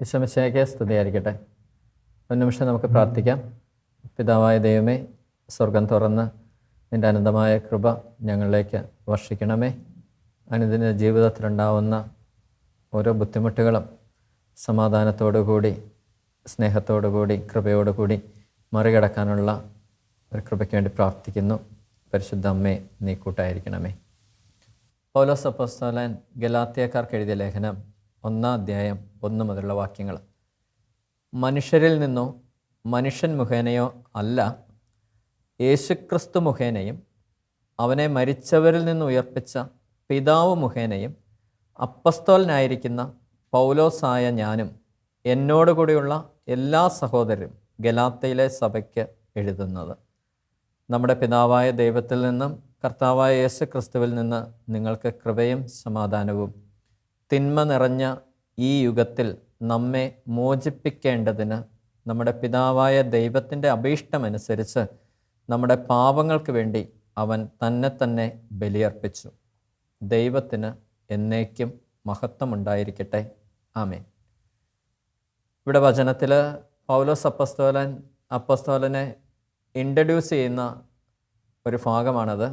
ഈശോമിശിഹായ്ക്ക് സ്തുതിയായിരിക്കട്ടെ. ഒരു നിമിഷം നമുക്ക് പ്രാർത്ഥിക്കാം. പിതാവായ ദൈവമേ, സ്വർഗം തുറന്ന് നിൻ്റെ അനന്തമായ കൃപ ഞങ്ങളിലേക്ക് വർഷിക്കണമേ. അനുദിന ജീവിതത്തിലുണ്ടാവുന്ന ഓരോ ബുദ്ധിമുട്ടുകളും സമാധാനത്തോടുകൂടി, സ്നേഹത്തോടുകൂടി, കൃപയോടുകൂടി മറികടക്കാനുള്ള ഒരു കൃപയ്ക്ക് വേണ്ടി പ്രാർത്ഥിക്കുന്നു. പരിശുദ്ധ അമ്മേ, നീ കൂട്ടായിരിക്കണമേ. പൗലോസ് അപ്പോസ്തലൻ ഗലാത്യക്കാർക്ക് എഴുതിയ ലേഖനം 1-ാം അധ്യായം 1 മുതലുള്ള വാക്യങ്ങൾ. മനുഷ്യരിൽ നിന്നോ മനുഷ്യൻ മുഖേനയോ അല്ല, യേശുക്രിസ്തു മുഖേനയും അവനെ മരിച്ചവരിൽ നിന്ന് ഉയർപ്പിച്ച പിതാവ് മുഖേനയും അപ്പസ്തോലനായിരിക്കുന്ന പൗലോസായ ഞാനും എന്നോടുകൂടിയുള്ള എല്ലാ സഹോദരരും ഗലാത്യയിലെ സഭയ്ക്ക് എഴുതുന്നത്. നമ്മുടെ പിതാവായ ദൈവത്തിൽ നിന്നും കർത്താവായ യേശു ക്രിസ്തുവിൽ നിന്ന് നിങ്ങൾക്ക് കൃപയും സമാധാനവും. തിന്മ നിറഞ്ഞ ഈ യുഗത്തിൽ നമ്മെ മോചിപ്പിക്കേണ്ടതിന് നമ്മുടെ പിതാവായ ദൈവത്തിൻ്റെ അഭീഷ്ടമനുസരിച്ച് നമ്മുടെ പാപങ്ങൾക്ക് വേണ്ടി അവൻ തന്നെ ബലിയർപ്പിച്ചു. ദൈവത്തിന് എന്നേക്കും മഹത്വമുണ്ടായിരിക്കട്ടെ. ആമേൻ. ഇവിടെ വചനത്തിൽ പൗലോസ് അപ്പസ്തോലനെ ഇൻട്രഡ്യൂസ് ചെയ്യുന്ന ഒരു ഭാഗമാണത്.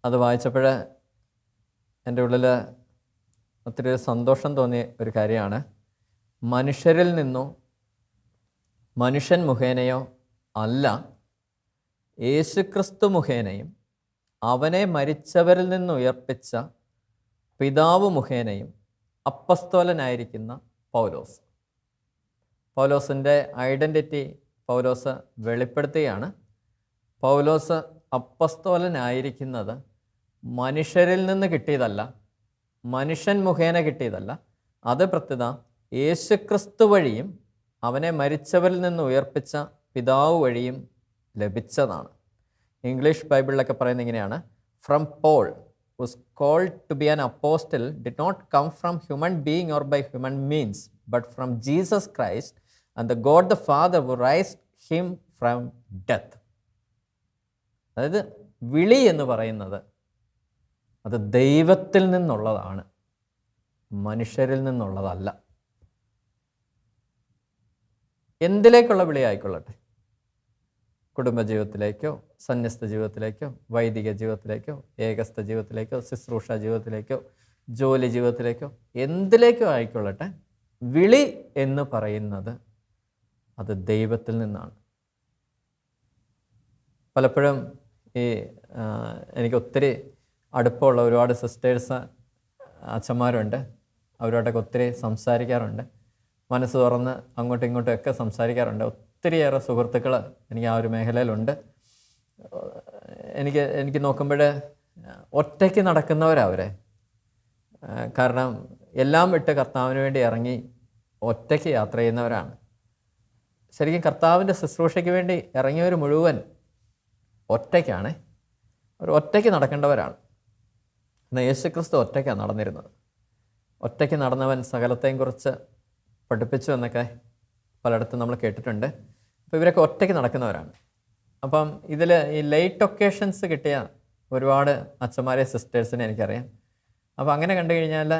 അത് വായിച്ചപ്പോൾ എൻ്റെ ഉള്ളിൽ ഒത്തിരി സന്തോഷം തോന്നിയ ഒരു കാര്യമാണ്. മനുഷ്യരിൽ നിന്നോ മനുഷ്യൻ മുഖേനയോ അല്ല, യേശുക്രിസ്തു മുഖേനയും അവനെ മരിച്ചവരിൽ നിന്ന് ഉയർപ്പിച്ച പിതാവ് മുഖേനയും അപ്പസ്തോലനായിരിക്കുന്ന പൗലോസ്. പൗലോസിൻ്റെ ഐഡൻറ്റിറ്റി പൗലോസ് വെളിപ്പെടുത്തുകയാണ്. പൗലോസ് അപ്പസ്തോലനായിരിക്കുന്നത് മനുഷ്യരിൽ നിന്ന് കിട്ടിയതല്ല, മനുഷ്യൻ മുഖേന കിട്ടിയതല്ല. അത് പ്രത്യേകത യേശുക്രിസ്തു വഴിയും അവനെ മരിച്ചവരിൽ നിന്ന് ഉയർപ്പിച്ച പിതാവ് വഴിയും ലഭിച്ചതാണ്. ഇംഗ്ലീഷ് ബൈബിളിലൊക്കെ പറയുന്നത് ഇങ്ങനെയാണ്: from Paul was called to be an apostle did not come from human being or by human means but from Jesus Christ and the God the Father who raised him from death. അതായത് വിളി എന്ന് പറയുന്നത് അത് ദൈവത്തിൽ നിന്നുള്ളതാണ്, മനുഷ്യരിൽ നിന്നുള്ളതല്ല. എന്തിലേക്കുള്ള വിളി ആയിക്കൊള്ളട്ടെ, കുടുംബജീവിതത്തിലേക്കോ, സന്യസ്ത ജീവിതത്തിലേക്കോ, വൈദിക ജീവിതത്തിലേക്കോ, ഏകസ്ഥ ജീവിതത്തിലേക്കോ, ശുശ്രൂഷ ജീവിതത്തിലേക്കോ, ജോലി ജീവിതത്തിലേക്കോ, എന്തിലേക്കോ ആയിക്കൊള്ളട്ടെ, വിളി എന്ന് പറയുന്നത് അത് ദൈവത്തിൽ നിന്നാണ്. പലപ്പോഴും എനിക്ക് ഒത്തിരി അടുപ്പമുള്ള ഒരുപാട് സിസ്റ്റേഴ്സ്, അച്ഛന്മാരുണ്ട്. അവരോടൊക്കെ ഒത്തിരി സംസാരിക്കാറുണ്ട്, മനസ്സ് തുറന്ന് അങ്ങോട്ടും ഇങ്ങോട്ടും ഒക്കെ സംസാരിക്കാറുണ്ട്. ഒത്തിരിയേറെ സുഹൃത്തുക്കൾ എനിക്ക് ആ ഒരു മേഖലയിലുണ്ട്. എനിക്ക് നോക്കുമ്പോൾ ഒറ്റയ്ക്ക് നടക്കുന്നവരവരെ. കാരണം എല്ലാം വിട്ട് കർത്താവിന് വേണ്ടി ഇറങ്ങി ഒറ്റയ്ക്ക് യാത്ര ചെയ്യുന്നവരാണ്. ശരിക്കും കർത്താവിൻ്റെ ശുശ്രൂഷയ്ക്ക് വേണ്ടി ഇറങ്ങിയവർ മുഴുവൻ ഒറ്റയ്ക്കാണ്, അവർ ഒറ്റയ്ക്ക് നടക്കേണ്ടവരാണ്. എന്നാൽ യേശുക്രിസ്തു ഒറ്റയ്ക്കാണ് നടന്നിരുന്നത്. ഒറ്റയ്ക്ക് നടന്നവൻ സകലത്തെയും കുറിച്ച് പഠിപ്പിച്ചു എന്നൊക്കെ പലയിടത്തും നമ്മൾ കേട്ടിട്ടുണ്ട്. അപ്പോൾ ഇവരൊക്കെ ഒറ്റയ്ക്ക് നടക്കുന്നവരാണ്. അപ്പം ഇതിൽ ഈ ലേറ്റ് ഒക്കേഷൻസ് കിട്ടിയ ഒരുപാട് അച്ഛന്മാരെ, സിസ്റ്റേഴ്സിനെ എനിക്കറിയാം. അപ്പോൾ അങ്ങനെ കണ്ടു കഴിഞ്ഞാൽ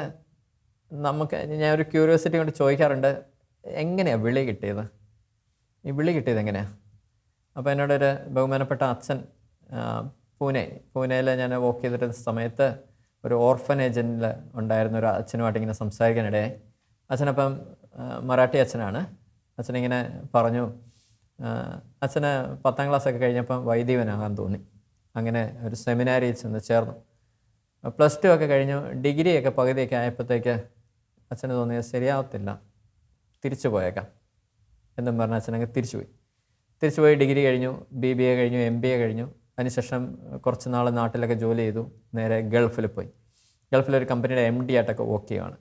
ഞാൻ ഒരു ക്യൂരിയോസിറ്റി കൊണ്ട് ചോദിക്കാറുണ്ട്, എങ്ങനെയാണ് വിളി കിട്ടിയത്? ഈ വിളി കിട്ടിയത് എങ്ങനെയാണ്? അപ്പോൾ എന്നോടൊരു ബഹുമാനപ്പെട്ട അച്ഛൻ പൂനെയിൽ ഞാൻ വർക്ക് ചെയ്തിരുന്ന സമയത്ത് ഒരു ഓർഫനേജിൽ ഉണ്ടായിരുന്ന ഒരു അച്ഛനുമായിട്ട് ഇങ്ങനെ സംസാരിക്കാനിടയായി. അച്ഛനപ്പം മറാഠി അച്ഛനാണ്. അച്ഛനിങ്ങനെ പറഞ്ഞു, അച്ഛന് 10ാം ക്ലാസ്സൊക്കെ കഴിഞ്ഞപ്പം വൈദികനാകാൻ തോന്നി. അങ്ങനെ ഒരു സെമിനാരിയിൽ ചെന്ന് ചേർന്നു. +2 ഒക്കെ കഴിഞ്ഞു. ഡിഗ്രിയൊക്കെ പകുതിയൊക്കെ ആയപ്പോഴത്തേക്ക് അച്ഛന് തോന്നിയത് ശരിയാവത്തില്ല, തിരിച്ചു പോയേക്കാം എന്നും പറഞ്ഞ അച്ഛനങ്ങ് തിരിച്ചുപോയി ഡിഗ്രി കഴിഞ്ഞു, BBA കഴിഞ്ഞു, MBA കഴിഞ്ഞു. അതിനുശേഷം കുറച്ച് നാൾ നാട്ടിലൊക്കെ ജോലി ചെയ്തു. നേരെ ഗൾഫിൽ പോയി. ഗൾഫിലൊരു കമ്പനിയുടെ MD ആയിട്ടൊക്കെ വർക്ക് ചെയ്യുകയാണ്.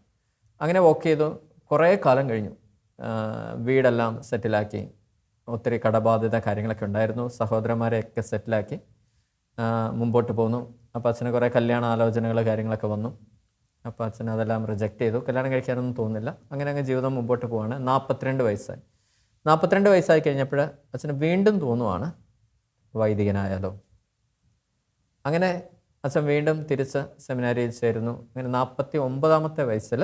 അങ്ങനെ വർക്ക് ചെയ്തു കുറേ കാലം കഴിഞ്ഞു. വീടെല്ലാം സെറ്റിലാക്കി, ഒത്തിരി കടബാധ്യത കാര്യങ്ങളൊക്കെ ഉണ്ടായിരുന്നു. സഹോദരന്മാരെയൊക്കെ സെറ്റിലാക്കി മുമ്പോട്ട് പോന്നു. അപ്പോൾ അച്ഛന് കുറേ കല്യാണ ആലോചനകൾ കാര്യങ്ങളൊക്കെ വന്നു. അപ്പോൾ അച്ഛൻ അതെല്ലാം റിജക്റ്റ് ചെയ്തു. കല്യാണം കഴിക്കാനൊന്നും തോന്നുന്നില്ല. അങ്ങനെ അങ്ങ് ജീവിതം മുമ്പോട്ട് പോവാണ്. 42 വയസ്സായി. 42 വയസ്സായി കഴിഞ്ഞപ്പോൾ അച്ഛന് വീണ്ടും തോന്നുവാണ്, വൈദികനായാലോ. അങ്ങനെ അച്ഛൻ വീണ്ടും തിരിച്ച് സെമിനാരിയിൽ ചേരുന്നു. അങ്ങനെ 49ാമത്തെ വയസ്സിൽ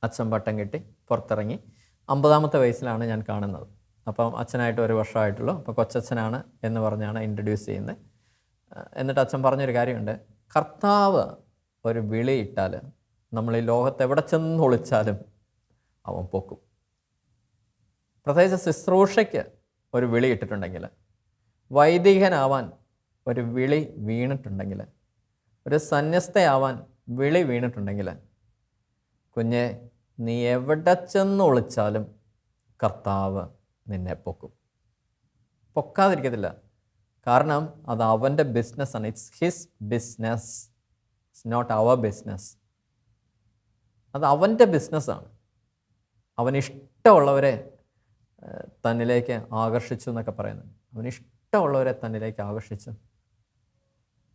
അച്ഛൻ പട്ടം കെട്ടി പുറത്തിറങ്ങി. 50-ാമത്തെ വയസ്സിലാണ് ഞാൻ കാണുന്നത്. അപ്പം അച്ഛനായിട്ട് 1 വർഷമായിട്ടുള്ളൂ. അപ്പോൾ കൊച്ചച്ഛനാണ് എന്ന് പറഞ്ഞാണ് ഇൻട്രൊഡ്യൂസ് ചെയ്യുന്നത്. എന്നിട്ട് അച്ഛൻ പറഞ്ഞൊരു കാര്യമുണ്ട്, കർത്താവ് ഒരു വിളി ഇട്ടാൽ നമ്മൾ ഈ ലോകത്ത് എവിടെ ചെന്ന് ഒളിച്ചാലും അവൻ പൊക്കും. പ്രത്യേകിച്ച് ശുശ്രൂഷയ്ക്ക് ഒരു വിളി ഇട്ടിട്ടുണ്ടെങ്കിൽ, വൈദികനാവാൻ ഒരു വിളി വീണിട്ടുണ്ടെങ്കിൽ, ഒരു സന്യസ്തയാവാൻ വിളി വീണിട്ടുണ്ടെങ്കിൽ, കുഞ്ഞെ നീ എവിടെ ചെന്ന് ഒളിച്ചാലും കർത്താവ് നിന്നെ പൊക്കും. പൊക്കാതിരിക്കത്തില്ല. കാരണം അത് അവൻ്റെ ബിസിനസ്സാണ്. It's his business, it's not our business. അത് അവൻ്റെ ബിസിനസ്സാണ്. അവനിഷ്ടമുള്ളവരെ തന്നിലേക്ക് ആകർഷിച്ചു എന്നൊക്കെ പറയുന്നത്. അവനിഷ്ടമുള്ളവരെ തന്നിലേക്ക് ആകർഷിച്ചു.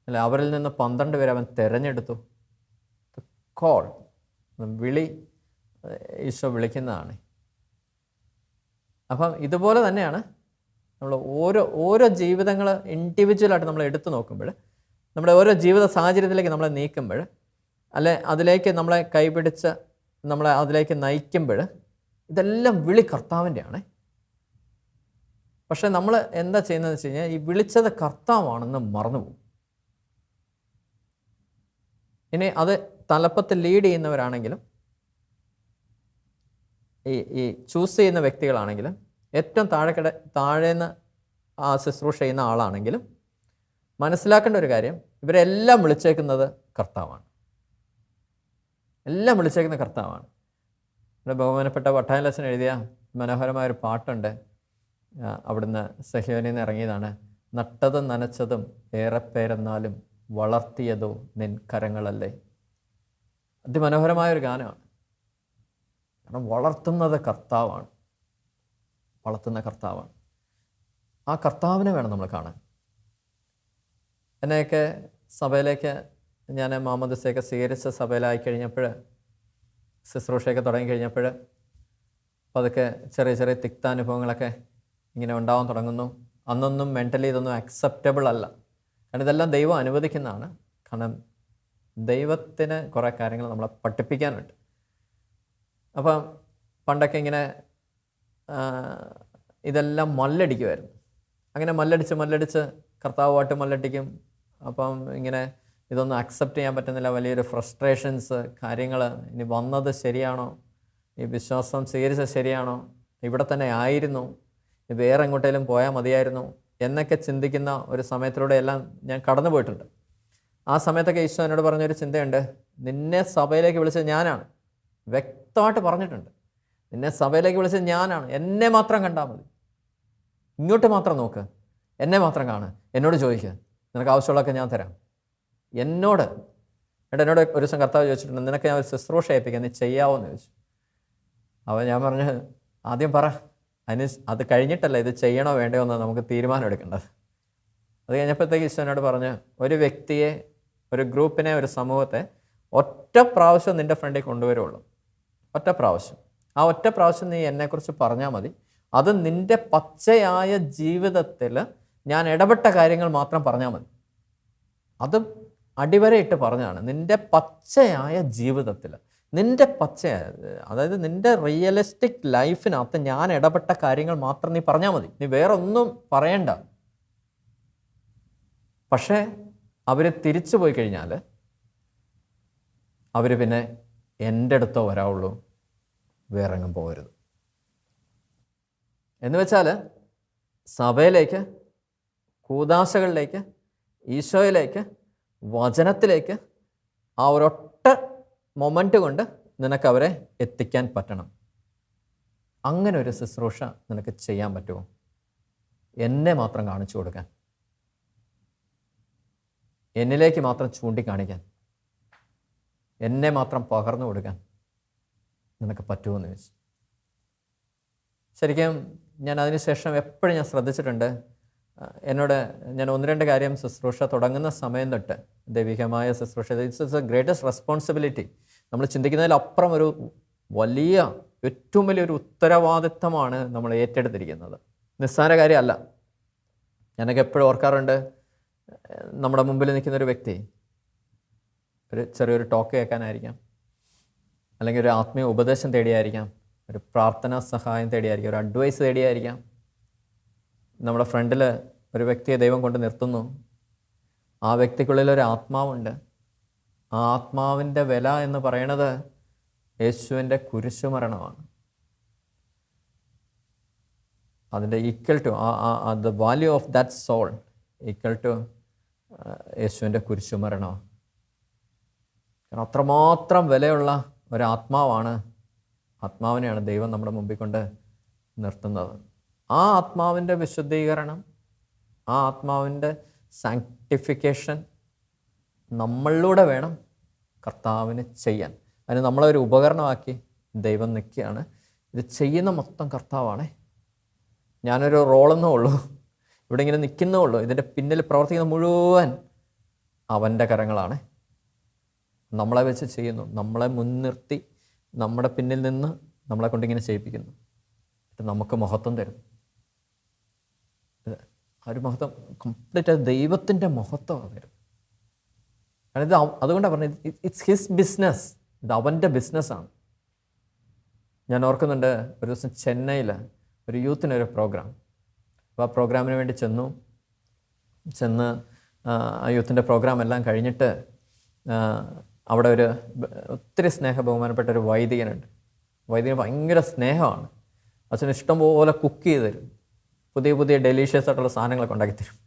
അല്ല, അവരിൽ നിന്ന് 12 പേരെ അവൻ തിരഞ്ഞെടുത്തു. കോൾ, വിളി ഈശോ വിളിക്കുന്നതാണ്. അപ്പം ഇതുപോലെ തന്നെയാണ് നമ്മൾ ഓരോ ജീവിതങ്ങൾ ഇൻഡിവിജ്വലായിട്ട് നമ്മൾ എടുത്തു നോക്കുമ്പോൾ, നമ്മുടെ ഓരോ ജീവിത സാഹചര്യത്തിലേക്ക് നമ്മളെ നീക്കുമ്പോൾ, അല്ലെ അതിലേക്ക് നമ്മളെ കൈപിടിച്ച് നമ്മളെ അതിലേക്ക് നയിക്കുമ്പോൾ, ഇതെല്ലാം വിളി കർത്താവിൻ്റെയാണ്. പക്ഷെ നമ്മൾ എന്താ ചെയ്യുന്നതെന്ന് വെച്ച് കഴിഞ്ഞാൽ, ഈ വിളിച്ചത് കർത്താവാണെന്ന് മറന്നുപോകും. ഇനി അത് തലപ്പത്ത് ലീഡ് ചെയ്യുന്നവരാണെങ്കിലും, ഈ ചൂസ് ചെയ്യുന്ന വ്യക്തികളാണെങ്കിലും, ഏറ്റവും താഴേന്ന് ആ ശുശ്രൂഷ ചെയ്യുന്ന ആളാണെങ്കിലും മനസ്സിലാക്കേണ്ട ഒരു കാര്യം, ഇവരെല്ലാം വിളിച്ചേക്കുന്നത് കർത്താവാണ്. എല്ലാം വിളിച്ചേക്കുന്ന കർത്താവാണ്. ഇവിടെ ബഹുമാനപ്പെട്ട വട്ടായലച്ചൻ എഴുതിയ മനോഹരമായൊരു പാട്ടുണ്ട്. അവിടുന്ന് സഹ്യോനിൽ നിന്ന് ഇറങ്ങിയതാണ്. നട്ടതും നനച്ചതും ഏറെ പേരെന്നാലും വളർത്തിയതോ നിൻ കരങ്ങളല്ലേ. അതിമനോഹരമായൊരു ഗാനമാണ്. കാരണം വളർത്തുന്നത് കർത്താവാണ്. വളർത്തുന്ന കർത്താവാണ്. ആ കർത്താവിനെ വേണം നമ്മൾ കാണാൻ. എന്നെയൊക്കെ സഭയിലേക്ക് ഞാൻ മാമോദിസയൊക്കെ സ്വീകരിച്ച സഭയിലായി കഴിഞ്ഞപ്പോൾ, ശുശ്രൂഷയൊക്കെ തുടങ്ങിക്കഴിഞ്ഞപ്പോൾ, അതൊക്കെ ചെറിയ ചെറിയ തിക്താനുഭവങ്ങളൊക്കെ ഇങ്ങനെ ഉണ്ടാവാൻ തുടങ്ങുന്നു. അന്നൊന്നും മെൻ്റലി ഇതൊന്നും അക്സെപ്റ്റബിൾ അല്ല. കാരണം ഇതെല്ലാം ദൈവം അനുവദിക്കുന്നതാണ്. കാരണം ദൈവത്തിന് കുറേ കാര്യങ്ങൾ നമ്മളെ പഠിപ്പിക്കാനുണ്ട്. അപ്പം പണ്ടൊക്കെ ഇങ്ങനെ ഇതെല്ലാം മല്ലടിക്കുമായിരുന്നു. അങ്ങനെ മല്ലടിച്ച് കർത്താവുമായിട്ട് മല്ലടിക്കും. അപ്പം ഇങ്ങനെ ഇതൊന്നും അക്സെപ്റ്റ് ചെയ്യാൻ പറ്റുന്നില്ല. വലിയൊരു ഫ്രസ്ട്രേഷൻസ്, കാര്യങ്ങൾ, ഇനി വന്നത് ശരിയാണോ, ഈ വിശ്വാസം സ്വീകരിച്ചത് ശരിയാണോ, ഇവിടെ തന്നെ ആയിരുന്നു, വേറെ എങ്ങോട്ടേലും പോയാൽ മതിയായിരുന്നു എന്നൊക്കെ ചിന്തിക്കുന്ന ഒരു സമയത്തിലൂടെ എല്ലാം ഞാൻ കടന്നു പോയിട്ടുണ്ട്. ആ സമയത്തൊക്കെ ഈശോ എന്നോട് പറഞ്ഞൊരു ചിന്തയുണ്ട്, നിന്നെ സഭയിലേക്ക് വിളിച്ചത് ഞാനാണ്. വ്യക്തമായിട്ട് പറഞ്ഞിട്ടുണ്ട്, നിന്നെ സഭയിലേക്ക് വിളിച്ചത് ഞാനാണ്. എന്നെ മാത്രം കണ്ടാൽ മതി, ഇങ്ങോട്ട് മാത്രം നോക്ക്, എന്നെ മാത്രം കാണ്, എന്നോട് ചോദിക്കുക, നിനക്ക് ആവശ്യമുള്ളതൊക്കെ ഞാൻ തരാം. എന്നോട് ഒരു ദിവസം കർത്താവ് ചോദിച്ചിട്ടുണ്ട്, നിനക്ക് ഞാൻ ഒരു ശുശ്രൂഷ ഏൽപ്പിക്കാം, നീ ചെയ്യാവോ എന്ന് ചോദിച്ചു. അപ്പോൾ ഞാൻ പറഞ്ഞു, ആദ്യം പറ, അത് കഴിഞ്ഞിട്ടല്ല ഇത് ചെയ്യണോ വേണ്ടയോ എന്ന് നമുക്ക് തീരുമാനം എടുക്കേണ്ടത്. അത് കഴിഞ്ഞപ്പോഴത്തേക്ക് ഈശോനോട് പറഞ്ഞു, ഒരു വ്യക്തിയെ, ഒരു ഗ്രൂപ്പിനെ, ഒരു സമൂഹത്തെ ഒറ്റ പ്രാവശ്യം നിൻ്റെ ഫ്രണ്ടിൽ കൊണ്ടുവരുള്ളൂ. ഒറ്റ പ്രാവശ്യം. ആ ഒറ്റ പ്രാവശ്യം നീ എന്നെക്കുറിച്ച് പറഞ്ഞാൽ മതി. അത് നിൻ്റെ പച്ചയായ ജീവിതത്തിൽ ഞാൻ ഇടപെട്ട കാര്യങ്ങൾ മാത്രം പറഞ്ഞാൽ മതി. അത് അടിവരയിട്ട് പറഞ്ഞാണ്. നിൻ്റെ പച്ചയായ ജീവിതത്തിൽ, നിൻ്റെ പച്ചയായ, അതായത് നിൻ്റെ റിയലിസ്റ്റിക് ലൈഫിനകത്ത് ഞാൻ ഇടപെട്ട കാര്യങ്ങൾ മാത്രം നീ പറഞ്ഞാൽ മതി. നീ വേറെ ഒന്നും പറയണ്ട. പക്ഷേ അവർ തിരിച്ചു പോയി കഴിഞ്ഞാൽ അവർ പിന്നെ എൻ്റെ അടുത്തോ വരാവുള്ളൂ, വേറെ എങ്ങും പോകരുത്. എന്ന് വെച്ചാൽ സഭയിലേക്ക്, കൂദാശകളിലേക്ക്, ഈശോയിലേക്ക്, വചനത്തിലേക്ക് ആ ഒരൊറ്റ മൊമെൻ്റ് കൊണ്ട് നിനക്ക് അവരെ എത്തിക്കാൻ പറ്റണം. അങ്ങനെ ഒരു ശുശ്രൂഷ നിനക്ക് ചെയ്യാൻ പറ്റുമോ? എന്നെ മാത്രം കാണിച്ചു കൊടുക്കാൻ, എന്നിലേക്ക് മാത്രം ചൂണ്ടിക്കാണിക്കാൻ, എന്നെ മാത്രം പകർന്നു കൊടുക്കാൻ നിനക്ക് പറ്റുമോ എന്ന് ചോദിച്ചു. ശരിക്കും ഞാൻ അതിനുശേഷം എപ്പോഴും ഞാൻ ശ്രദ്ധിച്ചിട്ടുണ്ട്, എന്നോട് ഞാൻ 1-2 കാര്യം ശുശ്രൂഷ തുടങ്ങുന്ന സമയം തൊട്ട്, ദൈവികമായ ശുശ്രൂഷ, ഇറ്റ്സ് എ ഗ്രേറ്റസ്റ്റ് റെസ്പോൺസിബിലിറ്റി. നമ്മൾ ചിന്തിക്കുന്നതിലപ്പുറം ഒരു വലിയ, ഏറ്റവും വലിയൊരു ഉത്തരവാദിത്തമാണ് നമ്മൾ ഏറ്റെടുത്തിരിക്കുന്നത്. നിസ്സാര കാര്യമല്ല. ഞാനൊക്കെ എപ്പോഴും ഓർക്കാറുണ്ട്, നമ്മുടെ മുമ്പിൽ നിൽക്കുന്നൊരു വ്യക്തി ഒരു ചെറിയൊരു ടോക്ക് കേൾക്കാനായിരിക്കാം, അല്ലെങ്കിൽ ഒരു ആത്മീയ ഉപദേശം തേടിയായിരിക്കാം, ഒരു പ്രാർത്ഥനാ സഹായം തേടിയായിരിക്കാം, ഒരു അഡ്വൈസ് തേടിയായിരിക്കാം. നമ്മുടെ ഫ്രണ്ടിൽ ഒരു വ്യക്തിയെ ദൈവം കൊണ്ട് നിർത്തുന്നു. ആ വ്യക്തിക്കുള്ളിൽ ഒരു ആത്മാവുണ്ട്. ആ ആത്മാവിൻ്റെ വില എന്ന് പറയണത് യേശുവിൻ്റെ കുരിശുമരണമാണ്. അതിൻ്റെ equal to the value of that soul equal to യേശുവിൻ്റെ കുരിശുമരണമാണ്. കാരണം അത്രമാത്രം വിലയുള്ള ഒരാത്മാവാണ്. ആത്മാവിനെയാണ് ദൈവം നമ്മുടെ മുമ്പിൽ കൊണ്ട് നിർത്തുന്നത്. ആ ആത്മാവിൻ്റെ വിശുദ്ധീകരണം, ആ ആത്മാവിൻ്റെ സാങ്ക്ടിഫിക്കേഷൻ നമ്മളിലൂടെ വേണം കർത്താവിന് ചെയ്യാൻ. അതിന് നമ്മളൊരു ഉപകരണമാക്കി ദൈവം നിൽക്കുകയാണ്. ഇത് ചെയ്യുന്ന മൊത്തം കർത്താവാണേ. ഞാനൊരു റോളെന്നേ ഉള്ളൂ, ഇവിടെ ഇങ്ങനെ നിൽക്കുന്നേ ഉള്ളൂ. ഇതിൻ്റെ പിന്നിൽ പ്രവർത്തിക്കുന്ന മുഴുവൻ അവൻ്റെ കരങ്ങളാണ്. നമ്മളെ വെച്ച് ചെയ്യുന്നു, നമ്മളെ മുൻനിർത്തി നമ്മുടെ പിന്നിൽ നിന്ന് നമ്മളെ കൊണ്ടിങ്ങനെ ചെയ്യിപ്പിക്കുന്നു. എന്നിട്ട് നമുക്ക് മഹത്വം തരും. ആ ഒരു മഹത്വം കംപ്ലീറ്റ് ദൈവത്തിൻ്റെ മഹത്വമാണ് തരും. കാരണം ഇത് അതുകൊണ്ടാണ് പറഞ്ഞത് ഇറ്റ്സ് ഹിസ് ബിസിനസ്. ഇത് അവൻ്റെ ബിസിനസ്സാണ്. ഞാൻ ഓർക്കുന്നുണ്ട്, ഒരു ദിവസം ചെന്നൈയിൽ ഒരു യൂത്തിനൊരു പ്രോഗ്രാം. അപ്പോൾ ആ പ്രോഗ്രാമിന് വേണ്ടി ചെന്ന് ആ യൂത്തിൻ്റെ പ്രോഗ്രാം എല്ലാം കഴിഞ്ഞിട്ട് അവിടെ ഒത്തിരി ബഹുമാനപ്പെട്ട ഒരു വൈദികനുണ്ട്. വൈദികന് ഭയങ്കര സ്നേഹമാണ്. അച്ഛന് ഇഷ്ടംപോലെ കുക്ക് ചെയ്ത് തരും, പുതിയ പുതിയ ഡെലീഷ്യസ് ആയിട്ടുള്ള സാധനങ്ങളൊക്കെ ഉണ്ടാക്കി തരും.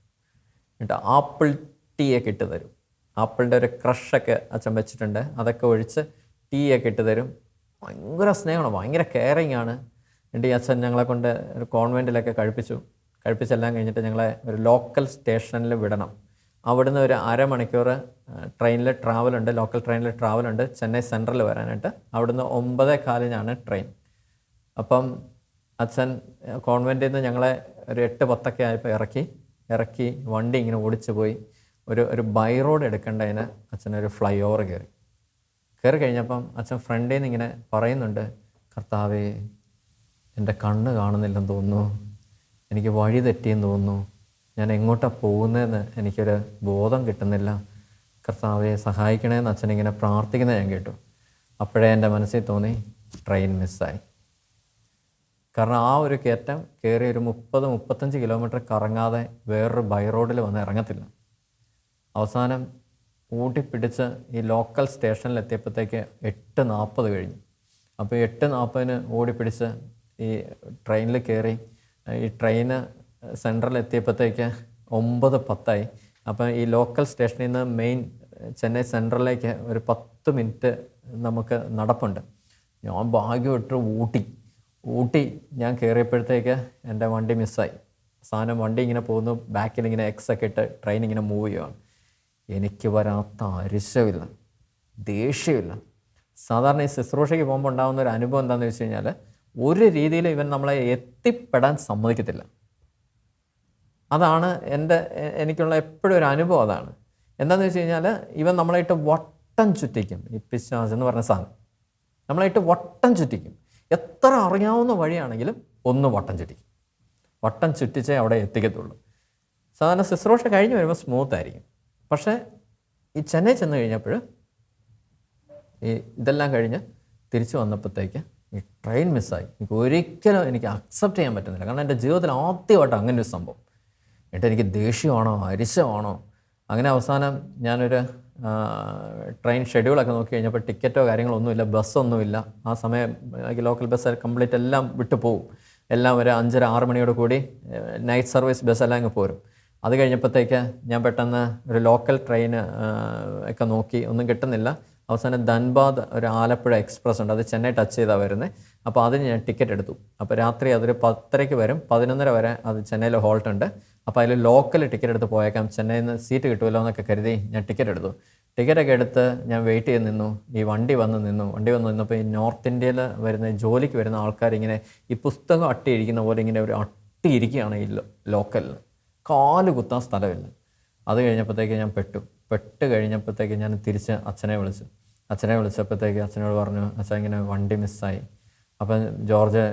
എന്നിട്ട് ആപ്പിൾ ടീ ഒക്കെ ഇട്ട് തരും. ആപ്പിളിൻ്റെ ഒരു ക്രഷൊക്കെ അച്ഛൻ വെച്ചിട്ടുണ്ട്, അതൊക്കെ ഒഴിച്ച് ടീ ഒക്കെ ഇട്ട് തരും. ഭയങ്കര സ്നേഹമാണ്, ഭയങ്കര കെയറിങ് ആണ്. എന്നിട്ട് ഈ അച്ഛൻ ഞങ്ങളെ കൊണ്ട് ഒരു കോൺവെൻറ്റിലൊക്കെ കഴിപ്പിച്ചെല്ലാം കഴിഞ്ഞിട്ട് ഞങ്ങളെ ഒരു ലോക്കൽ സ്റ്റേഷനിൽ വിടണം. അവിടുന്ന് ഒരു അരമണിക്കൂർ ട്രെയിനിൽ ട്രാവലുണ്ട്, ലോക്കൽ ട്രെയിനിൽ ട്രാവലുണ്ട് ചെന്നൈ സെൻട്രൽ വരാനായിട്ട്. അവിടുന്ന് 9:15 ട്രെയിൻ. അപ്പം അച്ഛൻ കോൺവെൻറ്റിൽ നിന്ന് ഞങ്ങളെ ഒരു 8-10 ആയപ്പോൾ ഇറക്കി വണ്ടി ഇങ്ങനെ ഓടിച്ചു പോയി. ഒരു ബൈ റോഡ് എടുക്കേണ്ടതിന് അച്ഛനൊരു ഫ്ലൈ ഓവർ കയറി കഴിഞ്ഞപ്പം അച്ഛൻ ഫ്രണ്ടിൽ നിന്ന് ഇങ്ങനെ പറയുന്നുണ്ട്, കർത്താവേ, എൻ്റെ കണ്ണ് കാണുന്നില്ലെന്ന് തോന്നുന്നു, എനിക്ക് വഴി തെറ്റിയെന്ന് തോന്നുന്നു, ഞാൻ എങ്ങോട്ടാണ് പോകുന്നതെന്ന് എനിക്കൊരു ബോധം കിട്ടുന്നില്ല, കർത്താവെ സഹായിക്കണേന്ന് അച്ഛനിങ്ങനെ പ്രാർത്ഥിക്കുന്നത് ഞാൻ കേട്ടു. അപ്പോഴേ എൻ്റെ മനസ്സിൽ തോന്നി ട്രെയിൻ മിസ്സായി. കാരണം ആ ഒരു കയറ്റം കയറി ഒരു 30-35 കിലോമീറ്റർ കറങ്ങാതെ വേറൊരു ബൈ റോഡിൽ വന്ന് ഇറങ്ങത്തില്ല. അവസാനം ഊട്ടിപ്പിടിച്ച് ഈ ലോക്കൽ സ്റ്റേഷനിലെത്തിയപ്പോഴത്തേക്ക് 8:40 കഴിഞ്ഞു. അപ്പോൾ 8:40 ഓടിപ്പിടിച്ച് ഈ ട്രെയിനിൽ കയറി ഈ ട്രെയിന് സെൻട്രൽ എത്തിയപ്പോഴത്തേക്ക് 9:10. അപ്പം ഈ ലോക്കൽ സ്റ്റേഷനിൽ നിന്ന് മെയിൻ ചെന്നൈ സെൻട്രലിലേക്ക് ഒരു 10 മിനിറ്റ് നമുക്ക് നടപ്പുണ്ട്. ഞാൻ ഭാഗ്യമിട്ട് ഊട്ടി ഞാൻ കയറിയപ്പോഴത്തേക്ക് എൻ്റെ വണ്ടി മിസ്സായി. സാധനം വണ്ടി ഇങ്ങനെ പോകുന്നു, ബാക്കിൽ ഇങ്ങനെ എക്സൊക്കെ ഇട്ട് ട്രെയിൻ ഇങ്ങനെ മൂവ് ചെയ്യുകയാണ്. എനിക്ക് വരാത്ത അരിശമില്ല, ദേഷ്യമില്ല. സാധാരണ ഈ ശുശ്രൂഷയ്ക്ക് പോകുമ്പോൾ ഉണ്ടാകുന്ന ഒരു അനുഭവം എന്താണെന്ന് വെച്ച് കഴിഞ്ഞാൽ, ഒരു രീതിയിൽ ഇവൻ നമ്മളെ എത്തിപ്പെടാൻ സമ്മതിക്കത്തില്ല. അതാണ് എനിക്കുള്ള എപ്പോഴും ഒരു അനുഭവം. അതാണ് എന്താണെന്ന് വെച്ച് കഴിഞ്ഞാൽ, ഇവൻ നമ്മളായിട്ട് വട്ടം ചുറ്റിക്കും. ഈ പിശാച് എന്ന് പറഞ്ഞ സാധനം നമ്മളായിട്ട് വട്ടം ചുറ്റിക്കും. എത്ര അറിയാവുന്ന വഴിയാണെങ്കിലും ഒന്ന് വട്ടം ചുറ്റിച്ചേ അവിടെ എത്തിക്കത്തുള്ളൂ. സാധാരണ ശുശ്രൂഷ കഴിഞ്ഞ് വരുമ്പോൾ സ്മൂത്ത് ആയിരിക്കും. പക്ഷേ ഈ ചെന്നൈ ചെന്ന് കഴിഞ്ഞപ്പോൾ ഇതെല്ലാം കഴിഞ്ഞ് തിരിച്ചു വന്നപ്പോഴത്തേക്ക് ഈ ട്രെയിൻ മിസ്സായി. എനിക്ക് അക്സെപ്റ്റ് ചെയ്യാൻ പറ്റുന്നില്ല. കാരണം എൻ്റെ ജീവിതത്തിൽ ആദ്യമായിട്ട് അങ്ങനെ ഒരു സംഭവം. എന്നിട്ട് എനിക്ക് ദേഷ്യമാണോ അരിശമാണോ, അങ്ങനെ അവസാനം ഞാനൊരു ട്രെയിൻ ഷെഡ്യൂളൊക്കെ നോക്കി കഴിഞ്ഞപ്പോൾ ടിക്കറ്റോ കാര്യങ്ങളൊന്നുമില്ല, ബസ്സൊന്നുമില്ല. ആ സമയം ലോക്കൽ ബസ് കംപ്ലീറ്റ് എല്ലാം വിട്ടു പോകും. എല്ലാം ഒരു 5:30-6 മണിയോട് കൂടി നൈറ്റ് സർവീസ് ബസ്സെല്ലാം അങ്ങ് പോരും. അത് കഴിഞ്ഞപ്പോഴത്തേക്ക് ഞാൻ പെട്ടെന്ന് ഒരു ലോക്കൽ ട്രെയിൻ ഒക്കെ നോക്കി, ഒന്നും കിട്ടുന്നില്ല. അവസാനം ധൻബാദ് ഒരു ആലപ്പുഴ എക്സ്പ്രസ് ഉണ്ട്, അത് ചെന്നൈ ടച്ച് ചെയ്താണ് വരുന്നത്. അപ്പോൾ അതിന് ഞാൻ ടിക്കറ്റ് എടുത്തു. അപ്പോൾ രാത്രി അതൊരു 10:30 വരും, 11:30 വരെ അത് ചെന്നൈയിൽ ഹോൾട്ട് ഉണ്ട്. അപ്പോൾ അതിൽ ലോക്കൽ ടിക്കറ്റ് എടുത്ത് പോയേക്കാം, ചെന്നൈയിൽ നിന്ന് സീറ്റ് കിട്ടുമല്ലോ എന്നൊക്കെ കരുതി ഞാൻ ടിക്കറ്റ് എടുത്തു. ടിക്കറ്റൊക്കെ എടുത്ത് ഞാൻ വെയിറ്റ് ചെയ്ത് നിന്നു. ഈ വണ്ടി വന്ന് നിന്നപ്പോൾ ഈ നോർത്ത് ഇന്ത്യയിൽ വരുന്ന ജോലിക്ക് വരുന്ന ആൾക്കാരിങ്ങനെ ഈ പുസ്തകം അട്ടിയിരിക്കുന്ന പോലെ ഇങ്ങനെ ഒരു അട്ടിയിരിക്കുകയാണ് ഈ ലോക്കലിൽ. കാല് കുത്താൻ സ്ഥലമില്ല. അത് കഴിഞ്ഞപ്പോഴത്തേക്ക് ഞാൻ പെട്ട് കഴിഞ്ഞപ്പോഴത്തേക്ക് ഞാൻ തിരിച്ച് അച്ഛനെ വിളിച്ചപ്പോഴത്തേക്ക് അച്ഛനോട് പറഞ്ഞു, അച്ഛൻ ഇങ്ങനെ വണ്ടി മിസ്സായി. അപ്പം George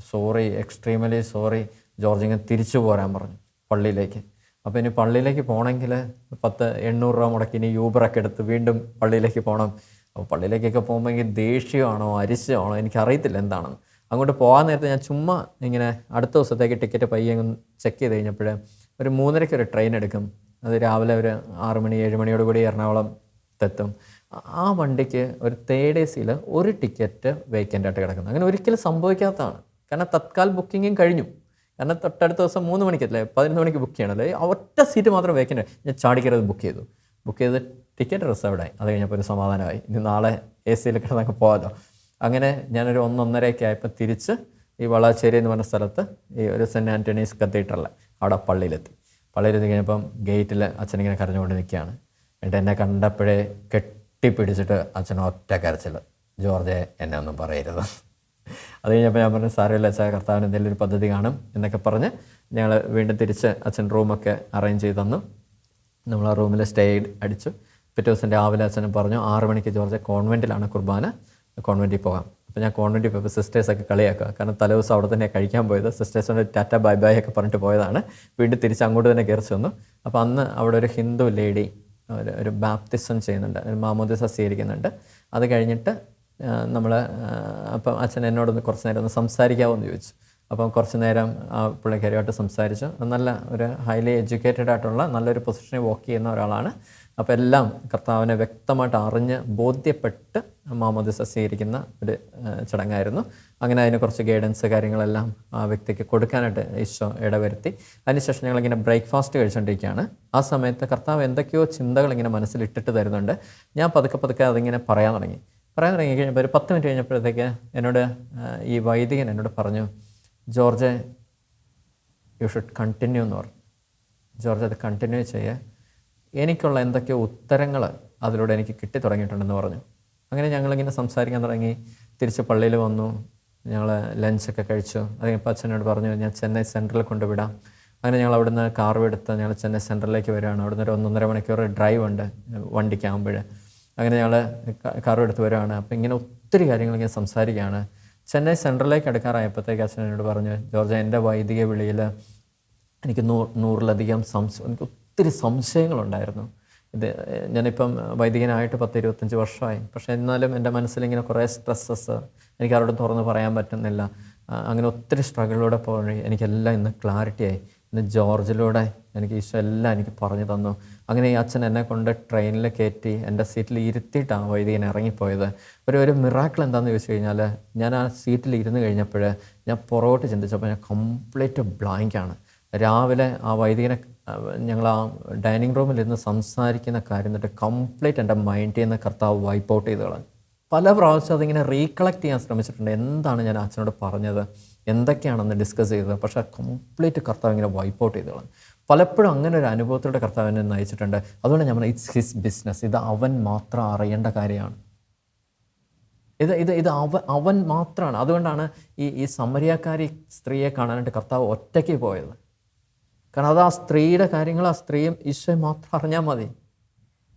sorry, extremely sorry George, ഇങ്ങനെ തിരിച്ചു പോരാൻ പറഞ്ഞു പള്ളിയിലേക്ക്. അപ്പോൾ ഇനി പള്ളിയിലേക്ക് പോകണമെങ്കിൽ 800 രൂപ മുടക്കി ഇനി യൂബറൊക്കെ എടുത്ത് വീണ്ടും പള്ളിയിലേക്ക് പോകണം. അപ്പോൾ പള്ളിയിലേക്കൊക്കെ പോകുമ്പോൾ എനിക്ക് ദേഷ്യമാണോ അരിശമാണോ എനിക്കറിയത്തില്ല എന്താണെന്ന്. അങ്ങോട്ട് പോകാൻ നേരത്തെ ഞാൻ ചുമ്മാ ഇങ്ങനെ അടുത്ത ദിവസത്തേക്ക് ടിക്കറ്റ് പയ്യെ ചെക്ക് ചെയ്ത് കഴിഞ്ഞപ്പോൾ ഒരു 3:30 ഒരു ട്രെയിൻ എടുക്കും. അത് രാവിലെ ഒരു 6 മണി 7 മണിയോടുകൂടി എറണാകുളത്തെത്തും. ആ വണ്ടിക്ക് ഒരു തേർഡ് AC ഒരു ടിക്കറ്റ് വേക്കൻ്റായിട്ട് കിടക്കുന്നു. അങ്ങനെ ഒരിക്കലും സംഭവിക്കാത്തതാണ്. കാരണം തത്കാൽ ബുക്കിങ്ങും കഴിഞ്ഞു. കാരണം തൊട്ടടുത്ത ദിവസം 3 മണിക്കല്ലേ 11 മണിക്ക് ബുക്ക് ചെയ്യണമല്ലേ, ഒറ്റ സീറ്റ് മാത്രം വേക്കൻ്റ്. ഞാൻ ചാടിക്കരുത് ബുക്ക് ചെയ്ത് ടിക്കറ്റ് റിസർവ്ഡായി. അത് കഴിഞ്ഞപ്പോൾ ഒരു സമാധാനമായി. ഇനി നാളെ AC കിടന്നൊക്കെ പോകാമല്ലോ. അങ്ങനെ ഞാനൊരു 1-1:30 ആയപ്പോൾ തിരിച്ച് ഈ വളാശ്ശേരി എന്ന് പറഞ്ഞ സ്ഥലത്ത് ഈ ഒരു സെൻറ്റ് ആൻ്റണീസ് കത്തീഡ്രലിൽ അവിടെ പള്ളിയിലെത്തി കഴിഞ്ഞപ്പം ഗേറ്റിൽ അച്ഛനിങ്ങനെ കരഞ്ഞുകൊണ്ട് നിൽക്കുകയാണ്. എന്നിട്ട് എന്നെ കണ്ടപ്പോഴേ കെട്ടിപ്പിടിച്ചിട്ട് അച്ഛൻ ഒറ്റ കരച്ചിൽ, ജോർജെ എന്നെ ഒന്നും പറയരുത്. അത് കഴിഞ്ഞപ്പോൾ ഞാൻ പറഞ്ഞു സാരമില്ല അച്ഛാ, കർത്താവിന് എന്തെങ്കിലും ഒരു പദ്ധതി കാണും എന്നൊക്കെ പറഞ്ഞ് ഞങ്ങൾ വീണ്ടും തിരിച്ച് അച്ഛൻ റൂമൊക്കെ അറേഞ്ച് ചെയ്ത് തന്നു. നമ്മൾ ആ റൂമിൽ സ്റ്റേ അടിച്ചു. പിറ്റേ ദിവസം രാവിലെ അച്ഛനും പറഞ്ഞു 6 മണിക്ക് ജോർജ് കോൺവെൻറ്റിലാണ് കുർബാന, കോൺവെൻറ്റിൽ പോകാം. അപ്പോൾ ഞാൻ കോൺവെൻറ്റിൽ പോയപ്പോൾ സിസ്റ്റേഴ്സൊക്കെ കളിയാക്കുക. കാരണം തലേദിവസം അവിടെ തന്നെ കഴിക്കാൻ പോയത്. സിസ്റ്റേഴ്സിൻ്റെ ടാറ്റ ബൈ ബൈ ഒക്കെ പറഞ്ഞിട്ട് പോയതാണ്. വീണ്ടും തിരിച്ച് അങ്ങോട്ട് തന്നെ കയറി വന്നു. അപ്പോൾ അന്ന് അവിടെ ഒരു ഹിന്ദു ലേഡി ഒരു ബാപ്റ്റിസം ചെയ്യുന്നുണ്ട്, ഒരു മാമോദിസ സ്വീകരിക്കുന്നുണ്ട്. അത് കഴിഞ്ഞിട്ട് നമ്മൾ അപ്പം അച്ഛൻ എന്നോടൊന്ന് കുറച്ച് നേരം ഒന്ന് സംസാരിക്കാമോ എന്ന് ചോദിച്ചു. അപ്പം കുറച്ച് നേരം ആ പുള്ളിക്കാരിയായിട്ട് സംസാരിച്ചു. നല്ല ഒരു ഹൈലി എഡ്യൂക്കേറ്റഡ് ആയിട്ടുള്ള നല്ലൊരു പൊസിഷനിൽ വർക്ക് ചെയ്യുന്ന ഒരാളാണ്. അപ്പോൾ എല്ലാം കർത്താവിനെ വ്യക്തമായിട്ട് അറിഞ്ഞ് ബോധ്യപ്പെട്ട് മാമോദിസ സ്വീകരിക്കുന്ന ഒരു ചടങ്ങായിരുന്നു. അങ്ങനെ അതിന് കുറച്ച് ഗൈഡൻസ് കാര്യങ്ങളെല്ലാം ആ വ്യക്തിക്ക് കൊടുക്കാനായിട്ട് ഈശോ ഇടവരുത്തി. അതിനുശേഷം ഞങ്ങളിങ്ങനെ ബ്രേക്ക്ഫാസ്റ്റ് കഴിച്ചുകൊണ്ടിരിക്കുകയാണ്. ആ സമയത്ത് കർത്താവ് എന്തൊക്കെയോ ചിന്തകൾ ഇങ്ങനെ മനസ്സിലിട്ടിട്ട് തരുന്നുണ്ട്. ഞാൻ പതുക്കെ അതിങ്ങനെ പറയാൻ തുടങ്ങി കഴിഞ്ഞപ്പോൾ ഒരു 10 മിനിറ്റ് കഴിഞ്ഞപ്പോഴത്തേക്ക് എന്നോട് ഈ വൈദികൻ എന്നോട് പറഞ്ഞു, ജോർജ് യു ഷുഡ് കണ്ടിന്യൂ എന്ന് പറഞ്ഞു. ജോർജ് അത് കണ്ടിന്യൂ ചെയ്യുക, എനിക്കുള്ള എന്തൊക്കെയോ ഉത്തരങ്ങൾ അതിലൂടെ എനിക്ക് കിട്ടി തുടങ്ങിയിട്ടുണ്ടെന്ന് പറഞ്ഞു. അങ്ങനെ ഞങ്ങളിങ്ങനെ സംസാരിക്കാൻ തുടങ്ങി. തിരിച്ച് പള്ളിയിൽ വന്നു, ഞങ്ങൾ ലഞ്ചൊക്കെ കഴിച്ചു. അത് കഴിഞ്ഞപ്പോൾ അച്ഛനോട് പറഞ്ഞു ഞാൻ ചെന്നൈ സെൻട്രലിൽ കൊണ്ടുവിടാം. അങ്ങനെ ഞങ്ങൾ അവിടുന്ന് കാറും എടുത്ത് ഞങ്ങൾ ചെന്നൈ സെൻട്രലിലേക്ക് വരികയാണ്. അവിടുന്ന് ഒരു 1-1.5 മണിക്കൂർ ഡ്രൈവ് ഉണ്ട് വണ്ടിക്കാകുമ്പോൾ. അങ്ങനെ ഞങ്ങൾ കാറും എടുത്ത് വരികയാണ്. അപ്പോൾ ഇങ്ങനെ ഒത്തിരി കാര്യങ്ങളിങ്ങനെ സംസാരിക്കുകയാണ്. ചെന്നൈ സെൻട്രലിലേക്ക് അടുക്കാറായപ്പോഴത്തേക്ക് അച്ഛൻ എന്നോട് പറഞ്ഞു, ജോർജ് എൻ്റെ വൈദിക വിളിയിൽ എനിക്ക് 100-ലധികം എനിക്ക് ഒത്തിരി സംശയങ്ങളുണ്ടായിരുന്നു. ഞാനിപ്പം വൈദികനായിട്ട് 10-25 വർഷമായി. പക്ഷേ എന്നാലും എൻ്റെ മനസ്സിലിങ്ങനെ കുറേ സ്ട്രെസ്സസ് എനിക്ക് ആരോടും തുറന്ന് പറയാൻ പറ്റുന്നില്ല. അങ്ങനെ ഒത്തിരി സ്ട്രഗിളിലൂടെ പോയി എനിക്കെല്ലാം ഇന്ന് ക്ലാരിറ്റിയായി. ഇന്ന് ജോർജിലൂടെ എനിക്ക് ഈശോ എല്ലാം എനിക്ക് പറഞ്ഞു തന്നു. അങ്ങനെ ഈ അച്ഛൻ എന്നെ കൊണ്ട് ട്രെയിനിൽ കയറ്റി എൻ്റെ സീറ്റിൽ ഇരുത്തിയിട്ടാണ് വൈദികൻ ഇറങ്ങിപ്പോയത്. ഒരു മിറാക്കിൾ എന്താണെന്ന് ചോദിച്ചു കഴിഞ്ഞാൽ, ഞാൻ ആ സീറ്റിൽ ഇരുന്ന് കഴിഞ്ഞപ്പോൾ ഞാൻ പുറകോട്ട് ചിന്തിച്ചപ്പോൾ ഞാൻ കംപ്ലീറ്റ് ബ്ലാങ്കാണ്. രാവിലെ ആ വൈദികനെ ഞങ്ങൾ ആ ഡൈനിങ് റൂമിൽ ഇരുന്ന് സംസാരിക്കുന്ന കാര്യം എന്നിട്ട് കംപ്ലീറ്റ് എൻ്റെ മൈൻഡിൽ നിന്ന് കർത്താവ് വൈപ്പ് ഔട്ട് ചെയ്ത് കളഞ്ഞു. പല പ്രാവശ്യം അതിങ്ങനെ റീകളക്ട് ചെയ്യാൻ ശ്രമിച്ചിട്ടുണ്ട്. എന്താണ് ഞാൻ അച്ഛനോട് പറഞ്ഞത്, എന്തൊക്കെയാണെന്ന് ഡിസ്കസ് ചെയ്തത്, പക്ഷേ കംപ്ലീറ്റ് കർത്താവ് ഇങ്ങനെ വൈപ്പ് ഔട്ട് ചെയ്ത് കളഞ്ഞു. പലപ്പോഴും അങ്ങനെ ഒരു അനുഭവത്തിലൂടെ കർത്താവ് എന്നെ നയിച്ചിട്ടുണ്ട്. അതുകൊണ്ട് ഞാൻ പറഞ്ഞു ഇറ്റ്സ് ഹിസ് ബിസിനസ്, ഇത് അവൻ മാത്രം അറിയേണ്ട കാര്യമാണ്. ഇത് അവൻ മാത്രമാണ്. അതുകൊണ്ടാണ് ഈ സമരിയാക്കാരി സ്ത്രീയെ കാണാനായിട്ട് കർത്താവ് ഒറ്റയ്ക്ക് പോയത്. കാരണം അത് ആ സ്ത്രീയുടെ കാര്യങ്ങൾ ആ സ്ത്രീയും ഈശോയും മാത്രം അറിഞ്ഞാൽ മതി,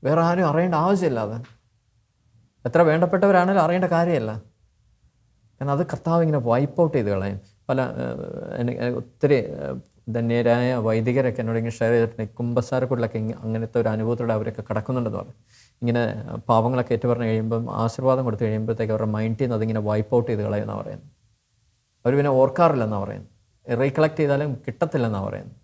വേറെ ആരും അറിയേണ്ട ആവശ്യമില്ല. അത് എത്ര വേണ്ടപ്പെട്ടവരാണെങ്കിലും അറിയേണ്ട കാര്യമല്ല. കാരണം അത് കർത്താവ് ഇങ്ങനെ വൈപ്പ് ഔട്ട് ചെയ്ത് കളയും. ഒത്തിരി ധന്യരായ വൈദികരൊക്കെ എന്നോട് ഇങ്ങനെ ഷെയർ ചെയ്തിട്ടുണ്ട്. കുമ്പസാരക്കുള്ളിലൊക്കെ അങ്ങനത്തെ ഒരു അനുഭവത്തിലൂടെ അവരൊക്കെ കിടക്കുന്നുണ്ടെന്ന് പറഞ്ഞു. ഇങ്ങനെ പാവങ്ങളൊക്കെ ഏറ്റു പറഞ്ഞു കഴിയുമ്പം ആശീർവാദം കൊടുത്തു കഴിയുമ്പോഴത്തേക്ക് അവരുടെ മൈൻഡിൽ നിന്ന് അതിങ്ങനെ വൈപ്പ് ഔട്ട് ചെയ്ത് കളയുമെന്നാണ് പറയുന്നത്. അവർ പിന്നെ ഓർക്കാറില്ലെന്നാണ് പറയുന്നത്. റീകളക്ട് ചെയ്താലും കിട്ടത്തില്ലെന്നാണ് പറയുന്നത്.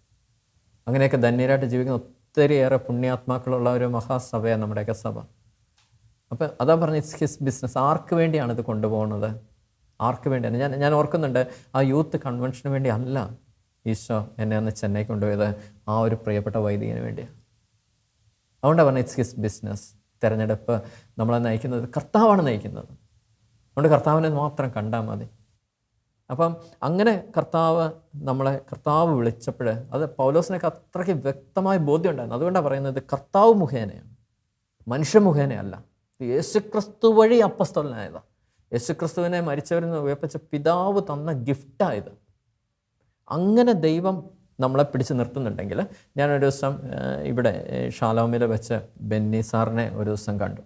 അങ്ങനെയൊക്കെ ധന്യരായിട്ട് ജീവിക്കുന്ന ഒത്തിരിയേറെ പുണ്യാത്മാക്കളുള്ള ഒരു മഹാസഭയാണ് നമ്മുടെയൊക്കെ സഭ. അപ്പം അതാ പറഞ്ഞ ഇറ്റ്സ് ഹിസ് ബിസിനസ്. ആർക്ക് വേണ്ടിയാണ് ഇത് കൊണ്ടുപോകുന്നത്, ആർക്ക് വേണ്ടിയാണ്? ഞാൻ ഓർക്കുന്നുണ്ട്, ആ യൂത്ത് കൺവെൻഷന് വേണ്ടി അല്ല ഈശോ എന്നെ അന്ന് ചെന്നൈ കൊണ്ടുപോയത്, ആ ഒരു പ്രിയപ്പെട്ട വൈദികന് വേണ്ടിയാണ്. അതുകൊണ്ടാണ് പറഞ്ഞത് ഇറ്റ്സ് ഹിസ് ബിസിനസ്. തിരഞ്ഞെടുപ്പ് നമ്മളെ നയിക്കുന്നത് കർത്താവാണ് നയിക്കുന്നത്. അതുകൊണ്ട് കർത്താവിനെ മാത്രം കണ്ടാൽ മതി. അപ്പം അങ്ങനെ കർത്താവ് വിളിച്ചപ്പോൾ അത് പൗലോസിനൊക്കെ അത്രയ്ക്ക് വ്യക്തമായ ബോധ്യം ഉണ്ടായിരുന്നു. അതുകൊണ്ടാണ് പറയുന്നത് കർത്താവ് മുഖേനയാണ്, മനുഷ്യ മുഖേനയല്ല. യേശുക്രിസ്തു വഴി അപ്പസ്തലനായതാണ്. യേശുക്രിസ്തുവിനെ മരിച്ചവരിൽ നിന്ന് ഉയർപ്പിച്ച പിതാവ് തന്ന ഗിഫ്റ്റായത്. അങ്ങനെ ദൈവം നമ്മളെ പിടിച്ച് നിർത്തുന്നുണ്ടെങ്കിൽ, ഞാനൊരു ദിവസം ഇവിടെ ഷാലോമിൽ വെച്ച് ബെന്നി സാറിനെ ഒരു ദിവസം കണ്ടു.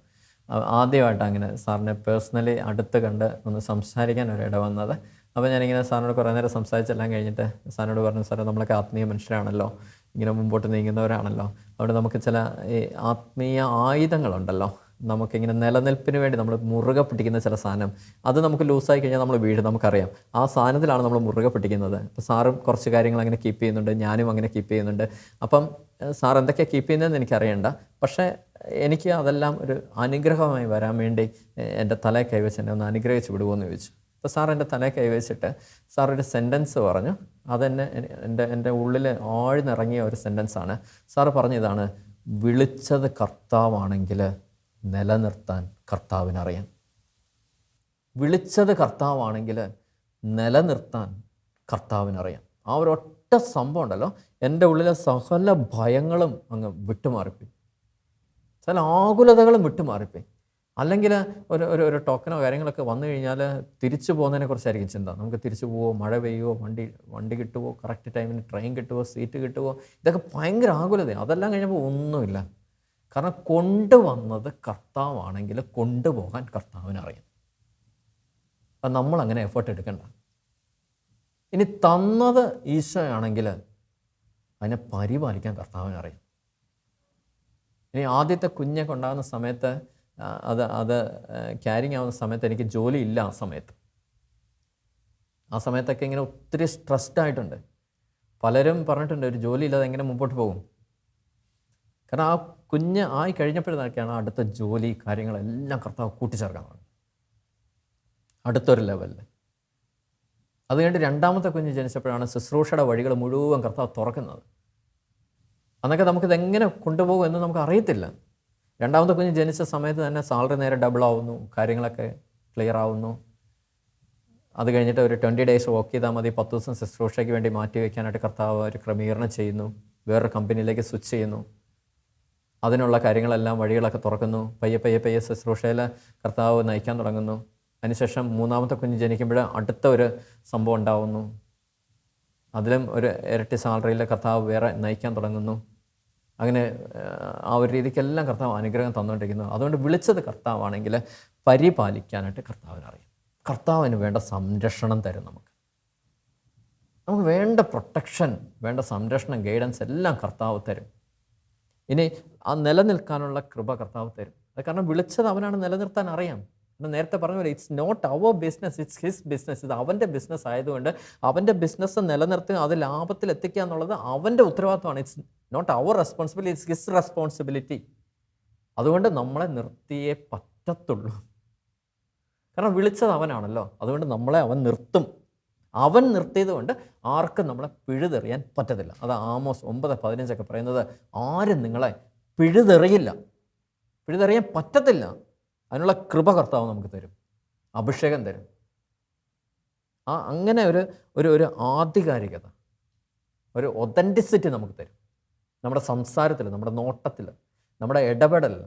ആദ്യമായിട്ട് അങ്ങനെ സാറിനെ പേഴ്സണലി അടുത്ത് കണ്ട് ഒന്ന് സംസാരിക്കാൻ ഒരിട വന്നത്. അപ്പോൾ ഞാനിങ്ങനെ സാറിനോട് കുറേ നേരം സംസാരിച്ചെല്ലാം കഴിഞ്ഞിട്ട് സാറിനോട് പറഞ്ഞു, സാറേ നമ്മളൊക്കെ ആത്മീയ മനുഷ്യരാണല്ലോ, ഇങ്ങനെ മുമ്പോട്ട് നീങ്ങുന്നവരാണല്ലോ, അവിടെ നമുക്ക് ചില ഈ ആത്മീയ ആയുധങ്ങളുണ്ടല്ലോ, നമുക്കിങ്ങനെ നിലനിൽപ്പിന് വേണ്ടി നമ്മൾ മുറുകെ പിടിക്കുന്ന ചില സാധനം, അത് നമുക്ക് ലൂസായി കഴിഞ്ഞാൽ നമ്മൾ വീഴും, നമുക്കറിയാം. ആ സാധനത്തിലാണ് നമ്മൾ മുറുകെ പിടിക്കുന്നത്. അപ്പോൾ സാറും കുറച്ച് കാര്യങ്ങൾ അങ്ങനെ കീപ്പ് ചെയ്യുന്നുണ്ട്, ഞാനും അങ്ങനെ കീപ്പ് ചെയ്യുന്നുണ്ട്. അപ്പം സാർ എന്തൊക്കെയാണ് കീപ്പ് ചെയ്യുന്നതെന്ന് എനിക്കറിയണ്ട, പക്ഷേ എനിക്ക് അതെല്ലാം ഒരു അനുഗ്രഹമായി വരാൻ വേണ്ടി എൻ്റെ തലയിൽ കൈവച്ച് എന്നെ ഒന്ന് അനുഗ്രഹിച്ച് വിടുമോയെന്ന് ചോദിച്ചു. അപ്പോൾ സാർ എൻ്റെ തലയിൽ കൈവച്ചിട്ട് സാർ ഒരു സെൻറ്റൻസ് പറഞ്ഞു. അതെന്നെ എൻ്റെ ഉള്ളിൽ ആഴ്ന്നിറങ്ങിയ ഒരു സെൻറ്റൻസാണ്. സാറ് പറഞ്ഞതാണ്, വിളിച്ചത് കർത്താവാണെങ്കിൽ നിലനിർത്താൻ കർത്താവിനറിയാം. വിളിച്ചത് കർത്താവാണെങ്കിൽ നിലനിർത്താൻ കർത്താവിനറിയാം. ആ ഒരൊറ്റ സംഭവം ഉണ്ടല്ലോ, എൻ്റെ ഉള്ളിലെ സകല ഭയങ്ങളും അങ്ങ് വിട്ടുമാറിപ്പോയി, ചില ആകുലതകളും വിട്ടുമാറിപ്പോയി. അല്ലെങ്കിൽ ഒരു ടോക്കനോ കാര്യങ്ങളൊക്കെ വന്നു കഴിഞ്ഞാൽ തിരിച്ചു പോകുന്നതിനെ കുറിച്ചായിരിക്കും ചിന്ത. നമുക്ക് തിരിച്ചു പോവോ, മഴ പെയ്യുമോ, വണ്ടി കിട്ടുമോ, കറക്റ്റ് ടൈമിന് ട്രെയിൻ കിട്ടുമോ, സീറ്റ് കിട്ടുമോ, ഇതൊക്കെ ഭയങ്കര ആകുലതയാണ്. അതെല്ലാം കഴിഞ്ഞപ്പോൾ ഒന്നുമില്ല. കാരണം കൊണ്ടുവന്നത് കർത്താവാണെങ്കിൽ കൊണ്ടുപോകാൻ കർത്താവിനറിയാം. അപ്പം നമ്മളങ്ങനെ എഫേർട്ട് എടുക്കണ്ട. ഇനി തന്നത് ഈശോയാണെങ്കിൽ അതിനെ പരിപാലിക്കാൻ കർത്താവിനറിയാം. ഇനി ആദ്യത്തെ കുഞ്ഞൊക്കെ ഉണ്ടാകുന്ന സമയത്ത് അത് ക്യാരിങ് ആവുന്ന സമയത്ത് എനിക്ക് ജോലി ഇല്ല. ആ സമയത്തൊക്കെ ഇങ്ങനെ ഒത്തിരി സ്ട്രെസ്ഡ് ആയിട്ടുണ്ട്. പലരും പറഞ്ഞിട്ടുണ്ട്, ഒരു ജോലി ഇല്ലാതെ എങ്ങനെ മുമ്പോട്ട് പോകും. കാരണം ആ കുഞ്ഞ് ആയി കഴിഞ്ഞപ്പോഴത്തേക്കാണ് അടുത്ത ജോലി കാര്യങ്ങളെല്ലാം കർത്താവ് കൂട്ടിച്ചേർക്കാൻ തുടങ്ങി, അടുത്തൊരു ലെവലിൽ. അത് കഴിഞ്ഞിട്ട് രണ്ടാമത്തെ കുഞ്ഞ് ജനിച്ചപ്പോഴാണ് ശുശ്രൂഷയുടെ വഴികൾ മുഴുവൻ കർത്താവ് തുറക്കുന്നത്. അന്നൊക്കെ നമുക്കിതെങ്ങനെ കൊണ്ടുപോകും എന്ന് നമുക്ക് അറിയത്തില്ല. രണ്ടാമത്തെ കുഞ്ഞ് ജനിച്ച സമയത്ത് തന്നെ സാലറി നേരെ ഡബിൾ ആവുന്നു, കാര്യങ്ങളൊക്കെ ക്ലിയർ ആവുന്നു. അത് കഴിഞ്ഞിട്ട് ഒരു 20 days വർക്ക് ചെയ്താൽ മതി, 10 ദിവസം ശുശ്രൂഷയ്ക്ക് വേണ്ടി മാറ്റി വയ്ക്കാനായിട്ട് കർത്താവ് ഒരു ക്രമീകരണം ചെയ്യുന്നു. വേറൊരു കമ്പനിയിലേക്ക് സ്വിച്ച് ചെയ്യുന്നു. അതിനുള്ള കാര്യങ്ങളെല്ലാം വഴികളൊക്കെ തുറക്കുന്നു. പയ്യെ ശുശ്രൂഷയിൽ കർത്താവ് നയിക്കാൻ തുടങ്ങുന്നു. അതിനുശേഷം മൂന്നാമത്തെ കുഞ്ഞ് ജനിക്കുമ്പോൾ അടുത്ത ഒരു സംഭവം ഉണ്ടാവുന്നു. അതിലും ഒരു ഇരട്ടി സാലറിയിൽ കർത്താവ് വേറെ നയിക്കാൻ തുടങ്ങുന്നു. അങ്ങനെ ആ ഒരു രീതിക്കെല്ലാം കർത്താവ് അനുഗ്രഹം തന്നുകൊണ്ടിരിക്കുന്നു. അതുകൊണ്ട് വിളിച്ചത് കർത്താവാണെങ്കിൽ പരിപാലിക്കാനായിട്ട് കർത്താവിനറിയാം. കർത്താവിന് വേണ്ട സംരക്ഷണം തരും. നമുക്ക് വേണ്ട പ്രൊട്ടക്ഷൻ, വേണ്ട സംരക്ഷണം, ഗൈഡൻസ് എല്ലാം കർത്താവ് തരും. ഇനി ആ നിലനിൽക്കാനുള്ള കൃപ കർത്താവ് തരും. അത് കാരണം വിളിച്ചത് അവനാണ്, നിലനിർത്താൻ അറിയാം. നേരത്തെ പറഞ്ഞ പോലെ it's not our business, it's his business. ഇത് അവൻ്റെ ബിസിനസ് ആയതുകൊണ്ട് അവൻ്റെ ബിസിനസ് നിലനിർത്തുക, അത് ലാഭത്തിൽ എത്തിക്കുക എന്നുള്ളത് അവൻ്റെ ഉത്തരവാദിത്വമാണ്. It's not our responsibility, it's his responsibility. അതുകൊണ്ട് നമ്മളെ നിർത്തിയേ പറ്റത്തുള്ളൂ. കാരണം വിളിച്ചത് അവനാണല്ലോ, അതുകൊണ്ട് നമ്മളെ അവൻ നിർത്തും. അവൻ നിർത്തിയത് കൊണ്ട് ആർക്കും നമ്മളെ പിഴുതെറിയാൻ പറ്റത്തില്ല. അത് ആമോസ് 9:15 പറയുന്നത്, ആരും നിങ്ങളെ പിഴുതെറിയില്ല, പിഴുതെറിയാൻ പറ്റത്തില്ല. അതിനുള്ള കൃപ കർത്താവ് നമുക്ക് തരും, അഭിഷേകം തരും. അങ്ങനെ ഒരു ആധികാരികത, ഒരു ഒതൻറ്റിസിറ്റി നമുക്ക് തരും. നമ്മുടെ സംസാരത്തിൽ, നമ്മുടെ നോട്ടത്തിൽ, നമ്മുടെ ഇടപെടലിൽ,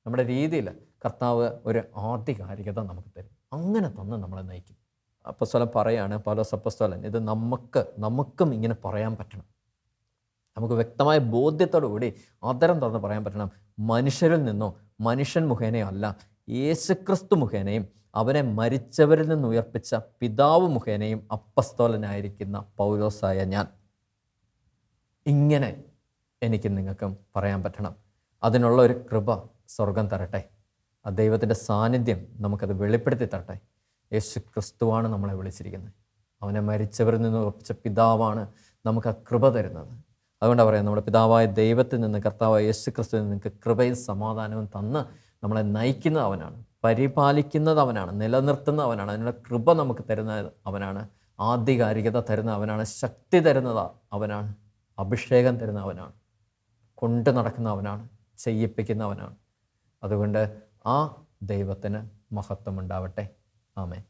നമ്മുടെ രീതിയിൽ കർത്താവ് ഒരു ആധികാരികത നമുക്ക് തരും. അങ്ങനെ തന്ന് നമ്മളെ നയിക്കും. അപ്പോസ്തലൻ പറയാണ്, പൗലോസ് അപ്പോസ്തലൻ, ഇത് നമുക്കും ഇങ്ങനെ പറയാൻ പറ്റണം. നമുക്ക് വ്യക്തമായ ബോധ്യത്തോടു കൂടി ആദരം തുറന്ന് പറയാൻ പറ്റണം. മനുഷ്യരിൽ നിന്നോ മനുഷ്യൻ മുഖേനയോ അല്ല, യേശുക്രിസ്തു മുഖേനയും അവനെ മരിച്ചവരിൽ നിന്ന് ഉയർപ്പിച്ച പിതാവ് മുഖേനയും അപ്പസ്തോലനായിരിക്കുന്ന പൗലോസായ ഞാൻ, ഇങ്ങനെ എനിക്ക് നിങ്ങൾക്കും പറയാൻ പറ്റണം. അതിനുള്ള ഒരു കൃപ സ്വർഗം തരട്ടെ. ആ ദൈവത്തിൻ്റെ സാന്നിധ്യം നമുക്കത് വെളിപ്പെടുത്തി തരട്ടെ. യേശു ക്രിസ്തുവാണ് നമ്മളെ വിളിച്ചിരിക്കുന്നത്. അവനെ മരിച്ചവരിൽ നിന്ന് ഉറപ്പിച്ച പിതാവാണ് നമുക്ക് ആ കൃപ തരുന്നത്. അതുകൊണ്ടാണ് പറയാം, നമ്മുടെ പിതാവായ ദൈവത്തിൽ നിന്ന്, കർത്താവായ യേശു ക്രിസ്തുവിൽ നിന്ന് നിങ്ങൾക്ക് കൃപയും സമാധാനവും തന്ന് നമ്മളെ നയിക്കുന്നത് അവനാണ്, പരിപാലിക്കുന്നത് അവനാണ്, നിലനിർത്തുന്ന അവനാണ്. അതിനുള്ള കൃപ നമുക്ക് തരുന്നത് അവനാണ്, ആധികാരികത തരുന്ന അവനാണ്, ശക്തി തരുന്നത് അവനാണ്, അഭിഷേകം തരുന്ന അവനാണ്, കൊണ്ടു നടക്കുന്ന അവനാണ്, ചെയ്യിപ്പിക്കുന്നവനാണ്. അതുകൊണ്ട് ആ ദൈവത്തിന് മഹത്വം ഉണ്ടാവട്ടെ. ആമേൻ.